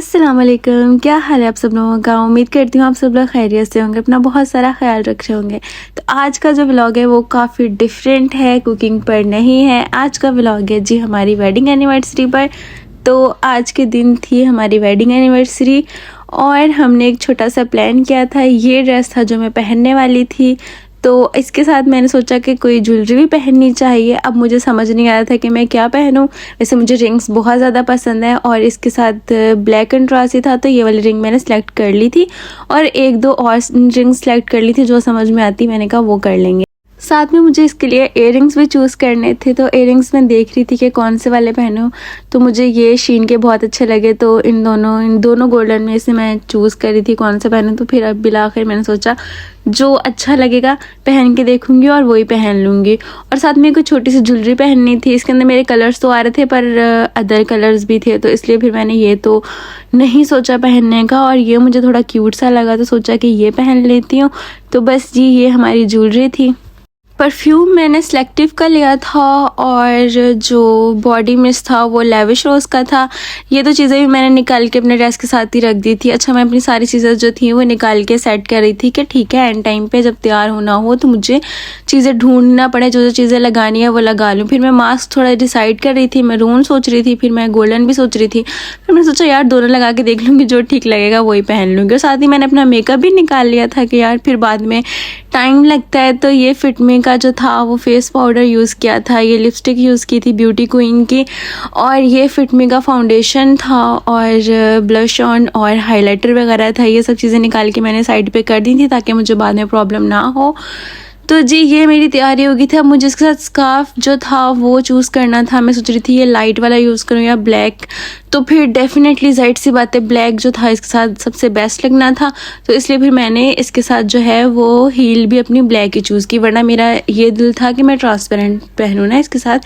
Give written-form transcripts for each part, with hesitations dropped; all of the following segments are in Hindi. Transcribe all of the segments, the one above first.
अस्सलाम वालेकुम, क्या हाल है आप सब लोगों का। उम्मीद करती हूँ आप सब लोग खैरियत से होंगे, अपना बहुत सारा ख्याल रख रहे होंगे। तो आज का जो व्लॉग है वो काफ़ी डिफरेंट है, कुकिंग पर नहीं है। आज का व्लॉग है जी हमारी वेडिंग एनिवर्सरी पर। तो आज के दिन थी हमारी वेडिंग एनिवर्सरी और हमने एक छोटा सा प्लान किया था। ये ड्रेस था जो मैं पहनने वाली थी, तो इसके साथ मैंने सोचा कि कोई ज्वेलरी भी पहननी चाहिए। अब मुझे समझ नहीं आ रहा था कि मैं क्या पहनूं। वैसे मुझे रिंग्स बहुत ज़्यादा पसंद है और इसके साथ ब्लैक कंट्रास्ट ही था, तो ये वाली रिंग मैंने सेलेक्ट कर ली थी और एक दो और रिंग सेलेक्ट कर ली थी जो समझ में आती, मैंने कहा वो कर लेंगे। साथ में मुझे इसके लिए इयररिंग्स भी चूज़ करने थे, तो इयररिंग्स मैं देख रही थी कि कौन से वाले पहनूं। तो मुझे ये शीन के बहुत अच्छे लगे, तो इन दोनों गोल्डन में से मैं चूज़ कर रही थी कौन सा पहनूं। तो फिर अब बिला आखिर मैंने सोचा जो अच्छा लगेगा पहन के देखूंगी और वही पहन लूँगी। और साथ में कोई छोटी सी ज्वेलरी पहननी थी। इसके अंदर मेरे कलर्स तो आ रहे थे पर अदर कलर्स भी थे, तो इसलिए फिर मैंने ये तो नहीं सोचा पहनने का। और ये मुझे थोड़ा क्यूट सा लगा तो सोचा कि ये पहन लेती हूँ। तो बस जी ये हमारी ज्वेलरी थी। परफ्यूम मैंने सेलेक्टिव का लिया था और जो बॉडी मिस्ट था वो लेविश रोज़ का था। ये तो चीज़ें भी मैंने निकाल के अपने ड्रेस के साथ ही रख दी थी। अच्छा, मैं अपनी सारी चीज़ें जो थी वो निकाल के सेट कर रही थी कि ठीक है एंड टाइम पे जब तैयार होना हो तो मुझे चीज़ें ढूंढना पड़े, जो जो चीज़ें लगानी है वो लगा लूँ। फिर मैं मास्क थोड़ा डिसाइड कर रही थी, मैरून सोच रही थी, फिर मैं गोल्डन भी सोच रही थी। फिर मैंने सोचा यार दोनों लगा के देख लूँगी, जो ठीक लगेगा वही पहन लूँगी। और साथ ही मैंने अपना मेकअप भी निकाल लिया था कि यार फिर बाद में टाइम लगता है। तो ये फिटमी का जो था वो फेस पाउडर यूज़ किया था, ये लिपस्टिक यूज़ की थी ब्यूटी क्वीन की, और ये फिटमी का फाउंडेशन था और ब्लश ऑन और हाइलाइटर वगैरह था। ये सब चीज़ें निकाल के मैंने साइड पे कर दी थी ताकि मुझे बाद में प्रॉब्लम ना हो। तो जी ये मेरी तैयारी होगी थी। अब मुझे इसके साथ स्कार्फ जो था वो चूज़ करना था। मैं सोच रही थी ये लाइट वाला यूज़ करूँ या ब्लैक, तो फिर डेफिनेटली जाहिर सी बात है ब्लैक जो था इसके साथ सबसे बेस्ट लगना था। तो इसलिए फिर मैंने इसके साथ जो है वो हील भी अपनी ब्लैक ही चूज़ की, वरना मेरा ये दिल था कि मैं ट्रांसपेरेंट पहनूँ ना इसके साथ।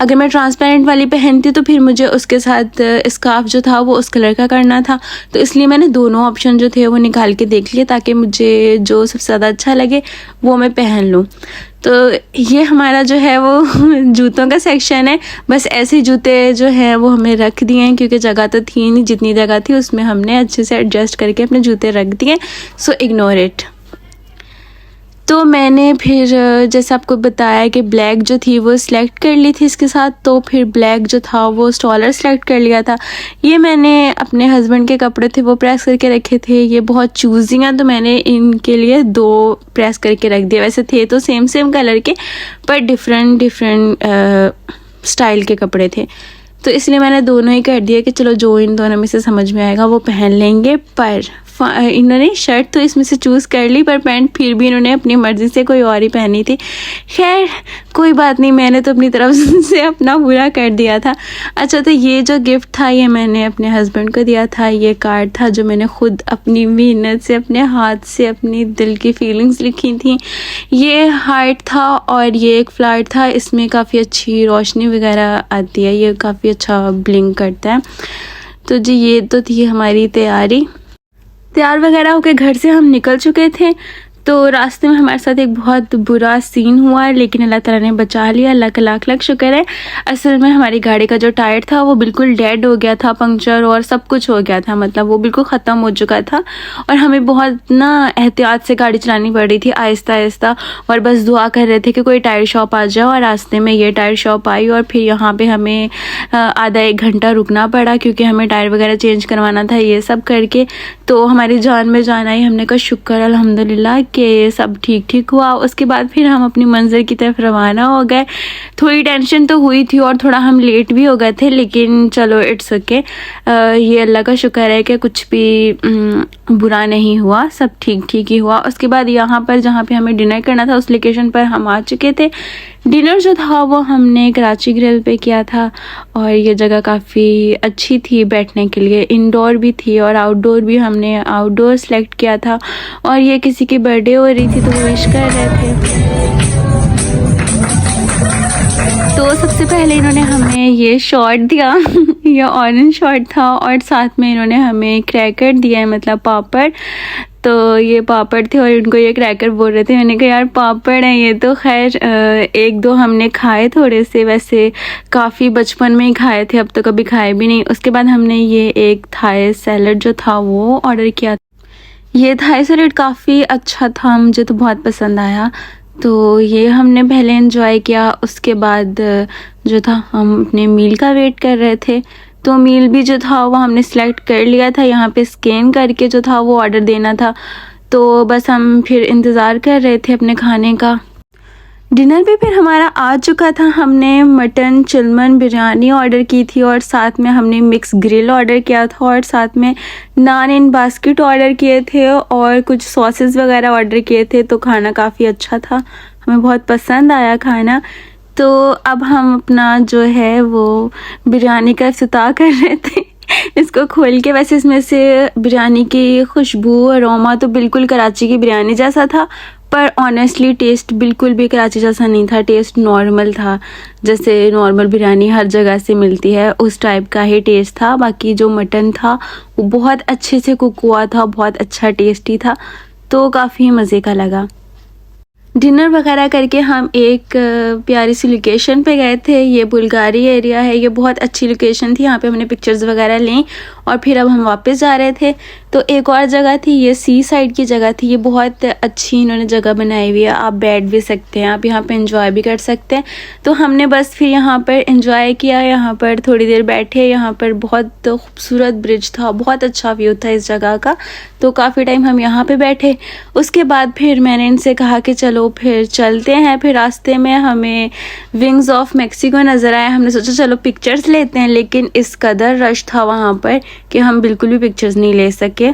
अगर मैं ट्रांसपेरेंट वाली पहनती तो फिर मुझे उसके साथ स्कार्फ जो था वो उस कलर का करना था। तो इसलिए मैंने दोनों ऑप्शन जो थे वो निकाल के देख लिए ताकि मुझे जो सबसे ज़्यादा अच्छा लगे वो मैं पहन लूँ। तो ये हमारा जो है वो जूतों का सेक्शन है। बस ऐसे जूते जो हैं वो हमने रख दिए हैं क्योंकि जगह तो थी नहीं, जितनी जगह थी उसमें हमने अच्छे से एडजस्ट करके अपने जूते रख दिए। So ignore it. तो मैंने फिर जैसे आपको बताया कि ब्लैक जो थी वो सिलेक्ट कर ली थी इसके साथ, तो फिर ब्लैक जो था वो स्टॉलर सेलेक्ट कर लिया था। ये मैंने अपने हस्बैंड के कपड़े थे वो प्रेस करके रखे थे, ये बहुत चूज़ी हैं तो मैंने इनके लिए 2 प्रेस करके रख दिया। वैसे थे तो सेम कलर के पर डिफरेंट स्टाइल के कपड़े थे, तो इसलिए मैंने दोनों ही कर दिया कि चलो जो इन दोनों में से समझ में आएगा वो पहन लेंगे। पर इन्होंने शर्ट तो इसमें से चूज़ कर ली पर पैंट फिर भी इन्होंने अपनी मर्ज़ी से कोई और ही पहनी थी। खैर कोई बात नहीं, मैंने तो अपनी तरफ से अपना पूरा कर दिया था। अच्छा, तो ये जो गिफ्ट था ये मैंने अपने हस्बैंड को दिया था। ये कार्ड था जो मैंने खुद अपनी मेहनत से अपने हाथ से अपनी दिल की फीलिंग्स लिखी थी। ये हार्ट था और ये एक फ्लावर था, इसमें काफ़ी अच्छी रोशनी वगैरह आती है, ये काफ़ी अच्छा ब्लिंक करता है। तो जी ये तो थी हमारी तैयार वगैरह होकर घर से हम निकल चुके थे। तो रास्ते में हमारे साथ एक बहुत बुरा सीन हुआ, लेकिन अल्लाह ताला ने बचा लिया, अल्लाह का लाख लाख शुक्र है। असल में हमारी गाड़ी का जो टायर था वो बिल्कुल डेड हो गया था, पंक्चर और सब कुछ हो गया था, मतलब वो बिल्कुल ख़त्म हो चुका था। और हमें बहुत ना एहतियात से गाड़ी चलानी पड़ रही थी, आहिस्ता आहिस्ता, और बस दुआ कर रहे थे कि कोई टायर शॉप आ जाए। और रास्ते में ये टायर शॉप आई और फिर यहाँ पर हमें आधा 1 घंटा रुकना पड़ा क्योंकि हमें टायर वगैरह चेंज करवाना था, ये सब करके। तो हमारी जान में जान आई, हमने कहा शुक्र अल्हम्दुलिल्लाह कि सब ठीक हुआ। उसके बाद फिर हम अपनी मंजिल की तरफ रवाना हो गए। थोड़ी टेंशन तो हुई थी और थोड़ा हम लेट भी हो गए थे, लेकिन चलो इट्स ओके। ये अल्लाह का शुक्र है कि कुछ भी बुरा नहीं हुआ, सब ठीक ही हुआ। उसके बाद यहाँ पर जहाँ पे हमें डिनर करना था उस लोकेशन पर हम आ चुके थे। डिनर जो था वो हमने कराची ग्रिल पे किया था और ये जगह काफ़ी अच्छी थी बैठने के लिए, इंडोर भी थी और आउटडोर भी। हमने आउटडोर सेलेक्ट किया था और ये किसी की बर्थडे हो रही थी तो वो विश कर रहे थे। तो सबसे पहले इन्होंने हमें ये शॉट दिया ये ऑरेंज शॉट था और साथ में इन्होंने हमें क्रैकर दिया है, मतलब पापड़। तो ये पापड़ थे और इनको ये क्रैकर बोल रहे थे। मैंने कहा यार पापड़ हैं ये तो। खैर एक दो हमने खाए थोड़े से, वैसे काफ़ी बचपन में ही खाए थे, अब तो कभी खाए भी नहीं। उसके बाद हमने ये एक थाई सैलड जो था वो ऑर्डर किया। ये थाई सैलड काफ़ी अच्छा था, मुझे तो बहुत पसंद आया। तो ये हमने पहले एंजॉय किया। उसके बाद जो था हम अपने मील का वेट कर रहे थे। तो मील भी जो था वो हमने सेलेक्ट कर लिया था, यहाँ पे स्कैन करके जो था वो ऑर्डर देना था। तो बस हम फिर इंतज़ार कर रहे थे अपने खाने का। डिनर भी फिर हमारा आ चुका था। हमने मटन चिलमन बिरयानी ऑर्डर की थी और साथ में हमने मिक्स ग्रिल ऑर्डर किया था और साथ में नान इन बास्केट ऑर्डर किए थे और कुछ सॉसेस वगैरह ऑर्डर किए थे। तो खाना काफ़ी अच्छा था, हमें बहुत पसंद आया खाना। तो अब हम अपना जो है वो बिरयानी का इफ्तिताह कर रहे थे इसको खोल के। वैसे इसमें से बिरयानी की खुशबू अरोमा तो बिल्कुल कराची की बिरयानी जैसा था, पर ऑनेस्टली टेस्ट बिल्कुल भी कराची जैसा नहीं था। टेस्ट नॉर्मल था, जैसे नॉर्मल बिरयानी हर जगह से मिलती है उस टाइप का ही टेस्ट था। बाकी जो मटन था वो बहुत अच्छे से कुक हुआ था, बहुत अच्छा टेस्टी था, तो काफ़ी मज़े का लगा। डिनर वगैरह करके हम एक प्यारी सी लोकेशन पे गए थे। ये बुल्गारी एरिया है, ये बहुत अच्छी लोकेशन थी। यहाँ पे हमने पिक्चर्स वगैरह ली और फिर अब हम वापस जा रहे थे। तो एक और जगह थी, ये सी साइड की जगह थी। ये बहुत अच्छी इन्होंने जगह बनाई हुई है, आप बैठ भी सकते हैं, आप यहाँ पे एंजॉय भी कर सकते हैं। तो हमने बस फिर यहाँ पर एंजॉय किया, यहाँ पर थोड़ी देर बैठे। यहाँ पर बहुत खूबसूरत ब्रिज था, बहुत अच्छा व्यू था इस जगह का, तो काफ़ी टाइम हम यहाँ पे बैठे। उसके बाद फिर मैंने इनसे कहा कि चलो फिर चलते हैं। फिर रास्ते में हमें विंग्स ऑफ मैक्सिको नज़र आया। हमने सोचा चलो पिक्चर्स लेते हैं, लेकिन इस कदर रश था वहाँ पर कि हम बिल्कुल भी पिक्चर्स नहीं ले सके।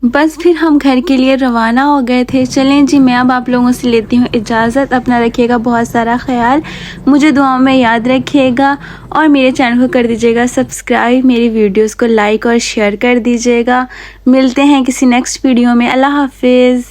बस फिर हम घर के लिए रवाना हो गए थे। चलें जी, मैं अब आप लोगों से लेती हूँ इजाज़त। अपना रखिएगा बहुत सारा ख्याल, मुझे दुआओं में याद रखिएगा और मेरे चैनल को कर दीजिएगा सब्सक्राइब, मेरी वीडियोस को लाइक और शेयर कर दीजिएगा। मिलते हैं किसी नेक्स्ट वीडियो में। अल्लाह हाफिज़।